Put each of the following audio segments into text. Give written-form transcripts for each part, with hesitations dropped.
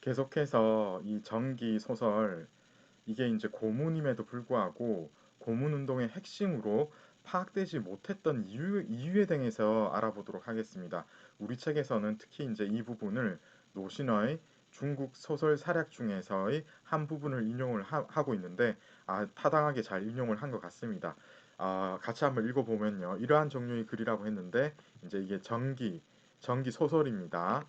계속해서 이 전기 소설 이게 이제 고문임에도 불구하고 고문 운동의 핵심으로 파악되지 못했던 이유에 대해서 알아보도록 하겠습니다. 우리 책에서는 특히 이제 이 부분을 노신의 중국 소설 사략 중에서의 한 부분을 인용을 하고 있는데 타당하게 잘 인용을 한 것 같습니다. 같이 한번 읽어보면요. 이러한 종류의 글이라고 했는데 이제 이게 전기 소설입니다.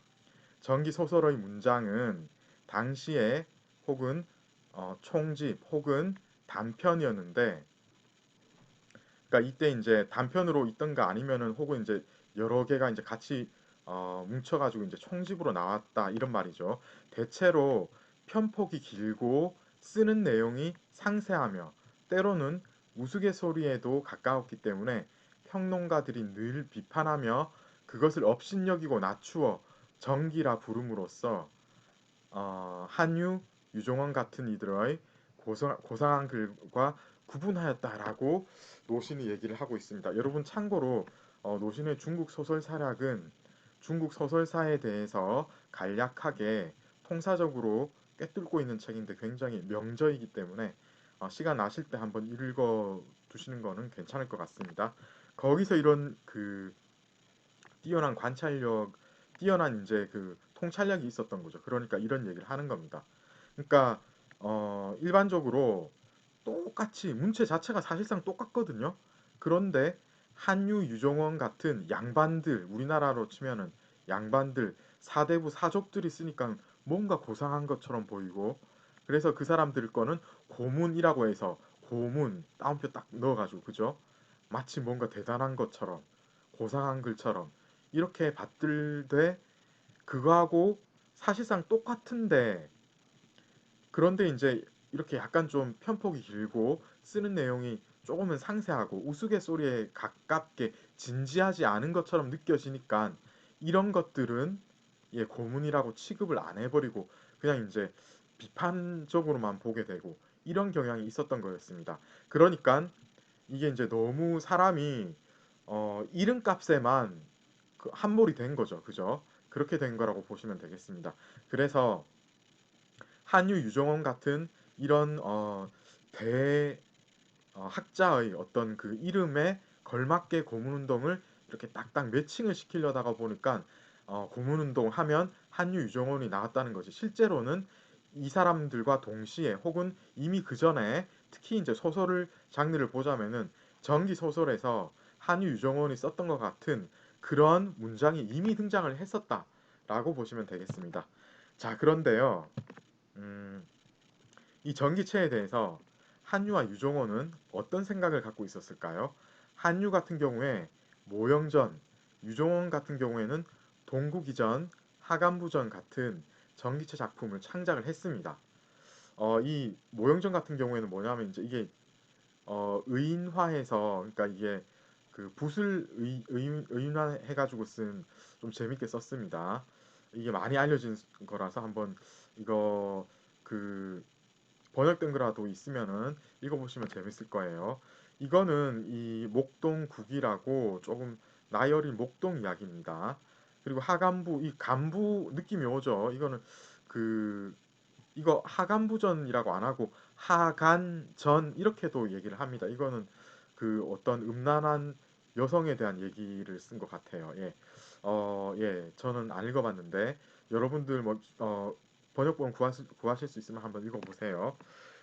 전기 소설의 문장은 당시에 혹은 총집 혹은 단편이었는데, 그러니까 이때 이제 단편으로 있던가 아니면은 혹은 이제 여러 개가 이제 같이 뭉쳐가지고 이제 총집으로 나왔다 이런 말이죠. 대체로 편폭이 길고 쓰는 내용이 상세하며 때로는 우스갯소리에도 가까웠기 때문에 평론가들이 늘 비판하며 그것을 업신여기고 낮추어 정기라 부름으로써 한유, 유종원 같은 이들의 고상한 글과 구분하였다라고 노신이 얘기를 하고 있습니다. 여러분 참고로 노신의 중국 소설 사략은 중국 소설사에 대해서 간략하게 통사적으로 꿰뚫고 있는 책인데 굉장히 명저이기 때문에 시간 나실 때 한번 읽어 두시는 거는 괜찮을 것 같습니다. 거기서 이런 그 뛰어난 관찰력, 뛰어난 이제 그 통찰력이 있었던 거죠. 그러니까 이런 얘기를 하는 겁니다. 그러니까 일반적으로 똑같이 문체 자체가 사실상 똑같거든요. 그런데 한유, 유종원 같은 양반들, 우리나라로 치면은 양반들, 사대부 사족들이 쓰니까 뭔가 고상한 것처럼 보이고, 그래서 그 사람들 거는 고문이라고 해서 고문 따옴표 딱 넣어가지고 그죠? 마치 뭔가 대단한 것처럼 고상한 글처럼 이렇게 받들되 그거하고 사실상 똑같은데, 그런데 이제 이렇게 약간 좀 편폭이 길고 쓰는 내용이 조금은 상세하고 우스갯소리에 가깝게 진지하지 않은 것처럼 느껴지니까 이런 것들은 고문이라고 취급을 안 해버리고 그냥 이제 비판적으로만 보게 되고 이런 경향이 있었던 거였습니다. 그러니까 이게 이제 너무 사람이 이름값에만 그 함몰이 된 거죠. 그죠? 그렇게 된 거라고 보시면 되겠습니다. 그래서 한유 유정원 같은 이런 대 학자의 어떤 그 이름에 걸맞게 고문운동을 이렇게 딱딱 매칭을 시키려다가 보니까 고문운동 하면 한유 유정원이 나왔다는 거지. 실제로는 이 사람들과 동시에 혹은 이미 그 전에 특히 이제 소설을 장르를 보자면은 전기 소설에서 한유 유정원이 썼던 것 같은 그런 문장이 이미 등장을 했었다라고 보시면 되겠습니다. 자, 그런데요. 음, 이 전기체에 대해서 한유와 유종호는 어떤 생각을 갖고 있었을까요? 한유 같은 경우에 모영전, 유종원 같은 경우에는 동국이전, 하간부전 같은 전기체 작품을 창작을 했습니다. 이 모영전 같은 경우에는 뭐냐면 이제 이게 의인화해서, 그러니까 이게 그 붓을 의인화해가지고 쓴, 좀 재밌게 썼습니다. 이게 많이 알려진 거라서 한번 이거 그 번역된 거라도 있으면은 읽어보시면 재밌을 거예요. 이거는 이 목동국이라고 조금 나이 어린 목동 이야기입니다. 그리고 하간부, 이 간부 느낌이 오죠. 이거는 그 이거 하간부전이라고 안 하고 하간전 이렇게도 얘기를 합니다. 이거는 그 어떤 음란한 여성에 대한 얘기를 쓴 것 같아요. 예. 저는 안 읽어봤는데 여러분들 뭐 번역본 구하실 수 있으면 한번 읽어보세요.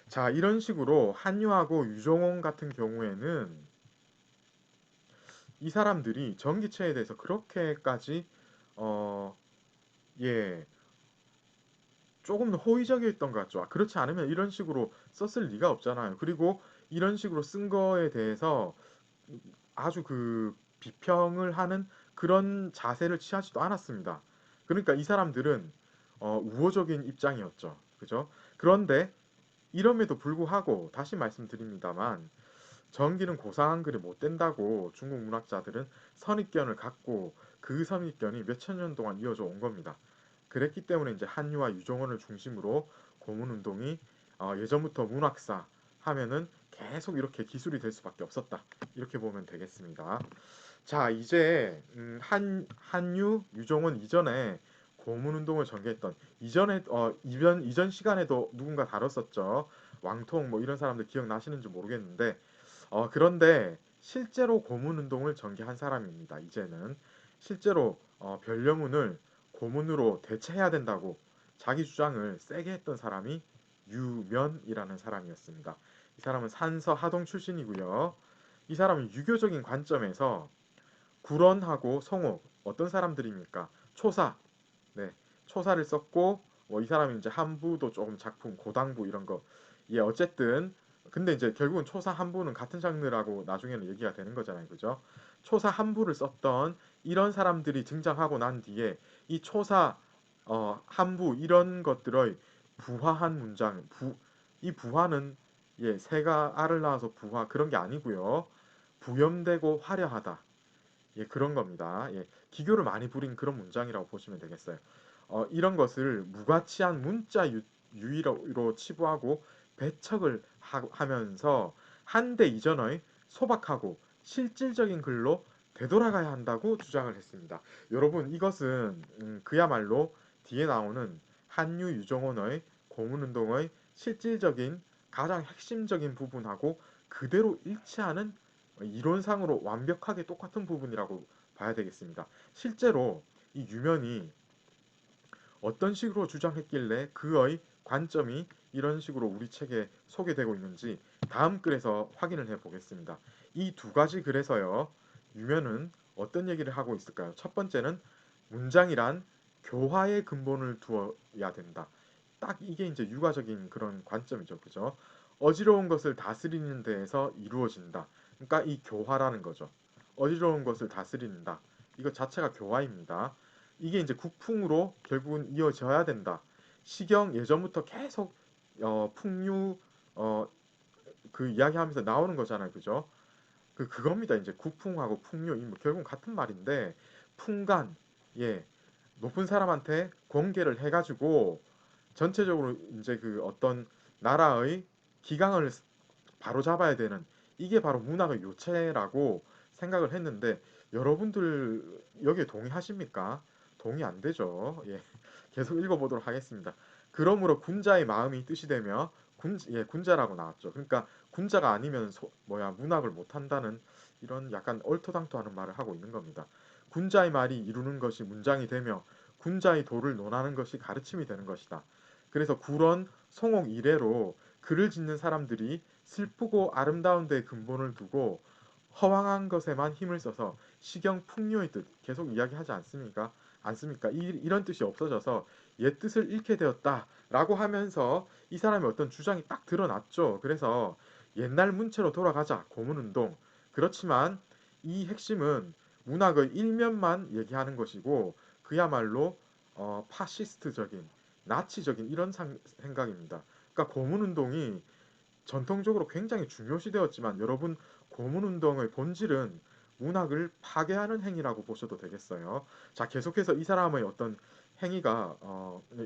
자, 이런 식으로 한유하고 유정원 같은 경우에는 이 사람들이 전기체에 대해서 그렇게까지 어, 예, 조금 더 호의적이었던 것 같죠. 그렇지 않으면 이런 식으로 썼을 리가 없잖아요. 그리고 이런 식으로 쓴 거에 대해서 아주 그 비평을 하는 그런 자세를 취하지도 않았습니다. 그러니까 이 사람들은 우호적인 입장이었죠. 그죠? 그런데 이럼에도 불구하고 다시 말씀드립니다만 전기는 고상한 글이 못 된다고 중국 문학자들은 선입견을 갖고 그 선입견이 몇천 년 동안 이어져 온 겁니다. 그랬기 때문에 이제 한유와 유종원을 중심으로 고문 운동이 예전부터 문학사 하면은 계속 이렇게 기술이 될 수밖에 없었다. 이렇게 보면 되겠습니다. 자, 이제 한유, 유종원 이전에 고문운동을 전개했던 이전 시간에도 누군가 다뤘었죠. 왕통 뭐 이런 사람들 기억나시는지 모르겠는데 그런데 실제로 고문운동을 전개한 사람입니다. 이제는 실제로 변려문을 고문으로 대체해야 된다고 자기 주장을 세게 했던 사람이 유면이라는 사람이었습니다. 이 사람은 산서 하동 출신이고요. 이 사람은 유교적인 관점에서 구런하고 송옥 어떤 사람들입니까? 초사, 네, 초사를 썼고 이 사람이 이제 한부도 조금 작품 고당부 이런 거, 예, 어쨌든 근데 이제 결국은 초사 한부는 같은 장르라고 나중에는 얘기가 되는 거잖아요, 그죠? 초사 한부를 썼던 이런 사람들이 등장하고 난 뒤에 이 초사 한부 이런 것들의 부화한 문장, 이 부화는 예, 새가 알을 낳아서 부화 그런 게 아니고요. 부염되고 화려하다. 예, 그런 겁니다. 예, 기교를 많이 부린 그런 문장이라고 보시면 되겠어요. 이런 것을 무가치한 문자 유의로 치부하고 배척을 하면서 한대 이전의 소박하고 실질적인 글로 되돌아가야 한다고 주장을 했습니다. 여러분 이것은 그야말로 뒤에 나오는 한유 유정원의 고문운동의 실질적인 가장 핵심적인 부분하고 그대로 일치하는 이론상으로 완벽하게 똑같은 부분이라고 봐야 되겠습니다. 실제로 이 유면이 어떤 식으로 주장했길래 그의 관점이 이런 식으로 우리 책에 소개되고 있는지 다음 글에서 확인을 해 보겠습니다. 이 두 가지 글에서요. 유면은 어떤 얘기를 하고 있을까요? 첫 번째는 문장이란 교화의 근본을 두어야 된다. 딱 이게 이제 유가적인 그런 관점이죠. 그죠? 어지러운 것을 다스리는 데에서 이루어진다. 그러니까 이 교화라는 거죠. 어지러운 것을 다스린다. 이거 자체가 교화입니다. 이게 이제 국풍으로 결국은 이어져야 된다. 시경 예전부터 계속 풍류 그 이야기하면서 나오는 거잖아요, 그죠? 그겁니다. 이제 국풍하고 풍류 뭐 결국 같은 말인데 풍간 예 높은 사람한테 공개를 해가지고 전체적으로 이제 그 어떤 나라의 기강을 바로 잡아야 되는 이게 바로 문학의 요체라고 생각을 했는데 여러분들 여기에 동의하십니까? 동의 안 되죠. 예. 계속 읽어보도록 하겠습니다. 그러므로 군자의 마음이 뜻이 되며 군자라고 나왔죠. 그러니까 군자가 아니면 문학을 못한다는 이런 약간 얼토당토하는 말을 하고 있는 겁니다. 군자의 말이 이루는 것이 문장이 되며 군자의 도를 논하는 것이 가르침이 되는 것이다. 그래서 구런 송옥 이래로 글을 짓는 사람들이 슬프고 아름다운 데 근본을 두고 허황한 것에만 힘을 써서 시경 풍요의 뜻 계속 이야기하지 않습니까? 않습니까? 이런 뜻이 없어져서 옛 뜻을 잃게 되었다라고 하면서 이 사람의 어떤 주장이 딱 드러났죠. 그래서 옛날 문체로 돌아가자 고문운동. 그렇지만 이 핵심은 문학의 일면만 얘기하는 것이고 그야말로 파시스트적인 나치적인 이런 생각입니다. 그러니까 고문운동이 전통적으로 굉장히 중요시되었지만 여러분 고문운동의 본질은 문학을 파괴하는 행위라고 보셔도 되겠어요. 자 계속해서 이 사람의 어떤 행위가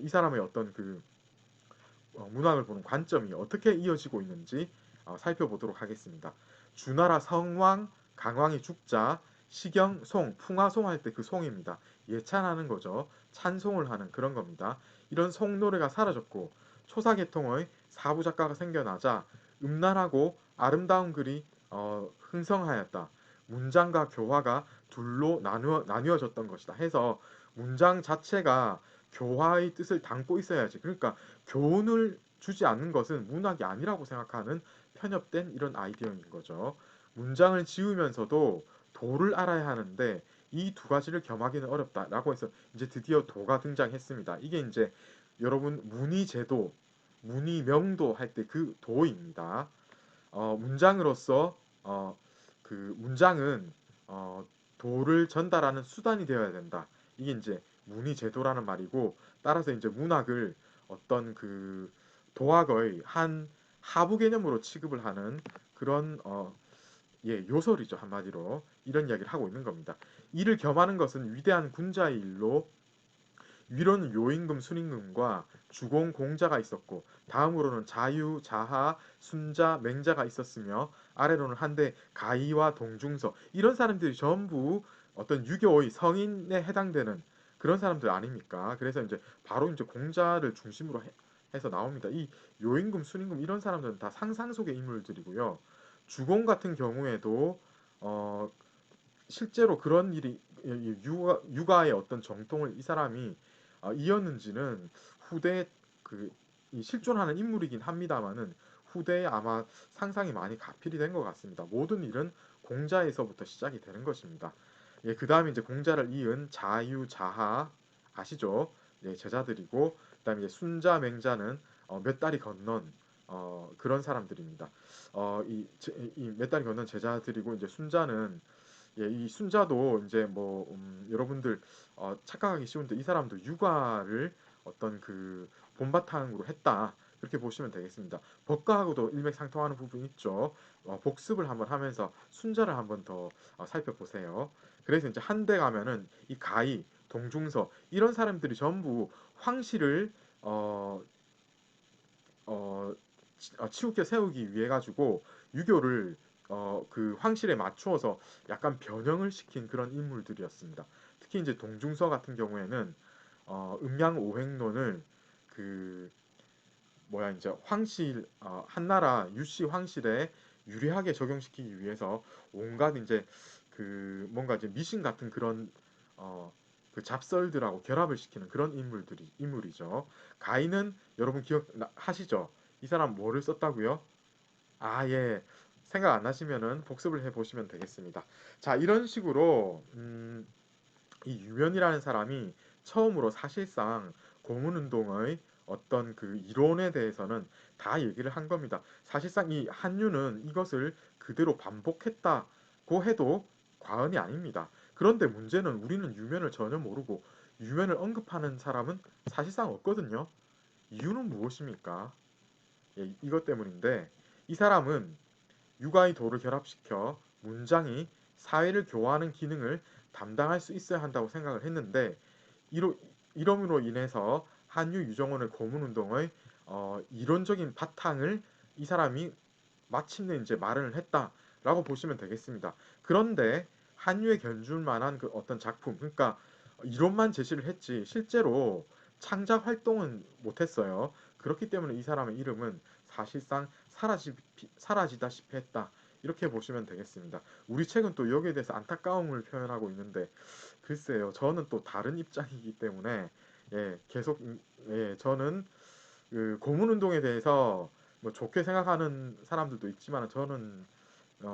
이 사람의 어떤 그 문학을 보는 관점이 어떻게 이어지고 있는지 살펴보도록 하겠습니다. 주나라 성왕 강왕이 죽자 시경 송 풍화송 할 때 그 송입니다. 예찬하는 거죠. 찬송을 하는 그런 겁니다. 이런 송노래가 사라졌고 초사계통의 사부 작가가 생겨나자 음란하고 아름다운 글이 흥성하였다. 문장과 교화가 둘로 나뉘어졌던 것이다. 해서 문장 자체가 교화의 뜻을 담고 있어야지. 그러니까 교훈을 주지 않는 것은 문학이 아니라고 생각하는 편협된 이런 아이디어인 거죠. 문장을 지으면서도 도를 알아야 하는데 이 두 가지를 겸하기는 어렵다라고 해서 이제 드디어 도가 등장했습니다. 이게 이제 여러분 문의제도, 문의명도 할 때 그 도입니다. 문장으로서 그 문장은 도를 전달하는 수단이 되어야 된다. 이게 이제 문의제도라는 말이고 따라서 이제 문학을 어떤 그 도학의 한 하부 개념으로 취급을 하는 그런 예, 요설이죠 한마디로 이런 이야기를 하고 있는 겁니다. 이를 겸하는 것은 위대한 군자의 일로 위로는 요임금, 순임금과 주공, 공자가 있었고 다음으로는 자유, 자하, 순자, 맹자가 있었으며 아래로는 한데 가희와 동중서 이런 사람들이 전부 어떤 유교의 성인에 해당되는 그런 사람들 아닙니까? 그래서 이제 바로 이제 공자를 중심으로 해서 나옵니다. 이 요임금, 순임금 이런 사람들은 다 상상 속의 인물들이고요. 주공 같은 경우에도 어, 실제로 그런 일이 육아의 어떤 정통을 이 사람이 이었는지는 후대에 이 실존하는 인물이긴 합니다만은 후대에 아마 상상이 많이 가필이 된 것 같습니다. 모든 일은 공자에서부터 시작이 되는 것입니다. 예, 그 다음에 이제 공자를 이은 자유, 자하 아시죠? 예, 제자들이고 그다음에 이제 순자, 맹자는 몇 달이 건넌 그런 사람들입니다. 몇 달이 건넌 제자들이고 이제 순자는 예, 이 순자도 이제 뭐 여러분들 착각하기 쉬운데 이 사람도 육아를 어떤 그 본바탕으로 했다. 그렇게 보시면 되겠습니다. 법과하고도 일맥상통하는 부분이 있죠. 복습을 한번 하면서 순자를 한번 더 살펴보세요. 그래서 이제 한대 가면은 이 가희, 동중서 이런 사람들이 전부 황실을 어, 치우켜 세우기 위해 가지고 유교를 그 황실에 맞추어서 약간 변형을 시킨 그런 인물들이었습니다. 특히 이제 동중서 같은 경우에는 음양오행론을 그 뭐야 이제 황실 한나라 유씨 황실에 유리하게 적용시키기 위해서 온갖 이제 그 뭔가 이제 미신 같은 그런 그 잡설들하고 결합을 시키는 그런 인물이죠. 가인은 여러분 기억하시죠? 이 사람 뭐를 썼다고요? 예. 생각 안 나시면은 복습을 해 보시면 되겠습니다. 자, 이런 식으로 이 유면이라는 사람이 처음으로 사실상 고문운동의 어떤 그 이론에 대해서는 다 얘기를 한 겁니다. 사실상 이 한유는 이것을 그대로 반복했다고 해도 과언이 아닙니다. 그런데 문제는 우리는 유면을 전혀 모르고 유면을 언급하는 사람은 사실상 없거든요. 이유는 무엇입니까? 예, 이것 때문인데 이 사람은 육아의 도를 결합시켜 문장이 사회를 교화하는 기능을 담당할 수 있어야 한다고 생각을 했는데 이럼으로 인해서 한유 유정원의 고문운동의 이론적인 바탕을 이 사람이 마침내 이제 마련을 했다라고 보시면 되겠습니다. 그런데 한유에 견줄 만한 그 어떤 작품, 그러니까 이론만 제시를 했지 실제로 창작 활동은 못했어요. 그렇기 때문에 이 사람의 이름은 사실상 사라지다시피 했다. 이렇게 보시면 되겠습니다. 우리 책은 또 여기에 대해서 안타까움을 표현하고 있는데 글쎄요, 저는 또 다른 입장이기 때문에 예, 계속 예, 저는 그 고문운동에 대해서 뭐 좋게 생각하는 사람들도 있지만 저는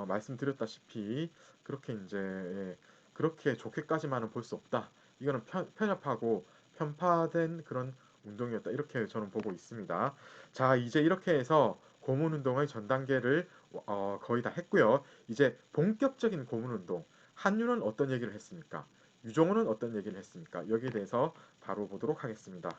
말씀드렸다시피 그렇게 이제 그렇게 좋게까지만은 볼 수 없다. 이거는 편협하고 편파된 그런 운동이었다. 이렇게 저는 보고 있습니다. 자, 이제 이렇게 해서 고문운동의 전 단계를 거의 다 했고요. 이제 본격적인 고문운동. 한유는 어떤 얘기를 했습니까? 유종호는 어떤 얘기를 했습니까? 여기에 대해서 바로 보도록 하겠습니다.